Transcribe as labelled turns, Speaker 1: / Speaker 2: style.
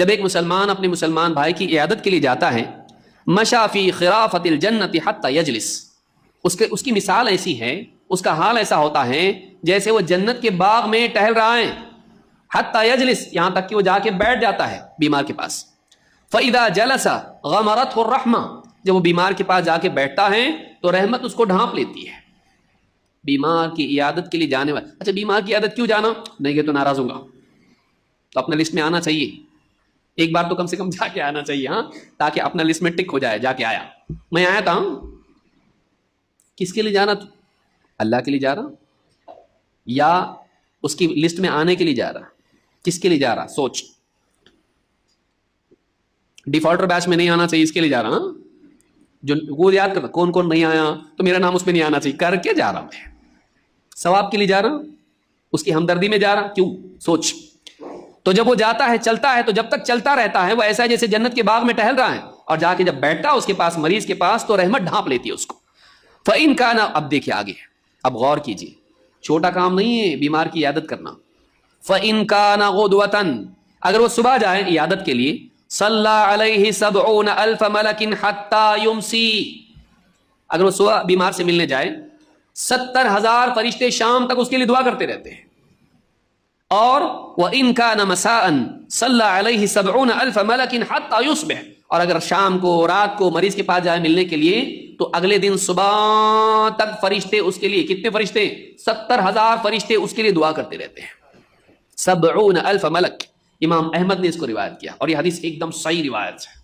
Speaker 1: جب ایک مسلمان اپنے مسلمان بھائی کی عیادت کے لیے جاتا ہے، مشى في خرافة الجنة حتى يجلس، اس کی مثال ایسی ہے، اس کا حال ایسا ہوتا ہے جیسے وہ جنت کے باغ میں ٹہل رہا ہے، حتى يجلس، یہاں تک کہ وہ جا کے بیٹھ جاتا ہے بیمار کے پاس۔ فإذا جلس غمرته الرحمة، جب وہ بیمار کے پاس جا کے بیٹھتا ہے تو رحمت اس کو ڈھانپ لیتی ہے۔ بیمار کی عیادت کے لیے جانے والا، اچھا بیمار کی عیادت کیوں جانا؟ نہیں کہ تو ناراض ہوں گا، تو اپنا لسٹ میں آنا چاہیے، ایک بار تو کم سے کم جا کے آنا چاہیے، ہاں، تاکہ اپنا لسٹ میں ٹک ہو جائے، جا کے آیا، میں آیا تھا۔ کس کے لیے جانا؟ اللہ کے لیے جا رہا یا اس کی لسٹ میں آنے کے لیے جا رہا؟ کس کے لیے جا رہا؟ سوچ۔ ڈیفالٹر بیچ میں نہیں آنا چاہیے، اس کے لیے جا رہا، ہاں، جو وہ یاد کرتا کون کون نہیں آیا تو میرا نام اس میں نہیں آنا چاہیے، کر کے جا رہا میں، ثواب کے لیے جا رہا، اس کی ہمدردی میں جا رہا، کیوں؟ سوچ۔ تو جب وہ جاتا ہے، چلتا ہے، تو جب تک چلتا رہتا ہے وہ ایسا ہے جیسے جنت کے باغ میں ٹہل رہا ہے، اور جا کے جب بیٹھتا اس کے پاس، مریض کے پاس، تو رحمت ڈھانپ لیتی ہے اس کو۔ فَإِن كَانَ، اب دیکھیے آگے، اب غور کیجیے، چھوٹا کام نہیں ہے بیمار کی عیادت کرنا۔ فَإِن كَانَ غُدْوَةً، اگر وہ صبح جائے عیادت کے لیے، صلی علیہ 70,000 ملک حتی یمسی، اگر وہ صبح بیمار سے ملنے جائے 70,000 فرشتے شام تک اس کے لیے دعا کرتے رہتے ہیں۔ اور وَإِن كَانَ مَسَاءً صَلَّى عَلَيْهِ 70,000 مَلَكٍ حَتَّى يُصْبِحَ، اور اگر شام کو، رات کو مریض کے پاس جائے ملنے کے لیے، تو اگلے دن صبح تک فرشتے اس کے لیے، کتنے فرشتے؟ 70,000 فرشتے اس کے لیے دعا کرتے رہتے ہیں۔ 70,000 ملک، امام احمد نے اس کو روایت کیا، اور یہ حدیث ایک دم صحیح روایت ہے۔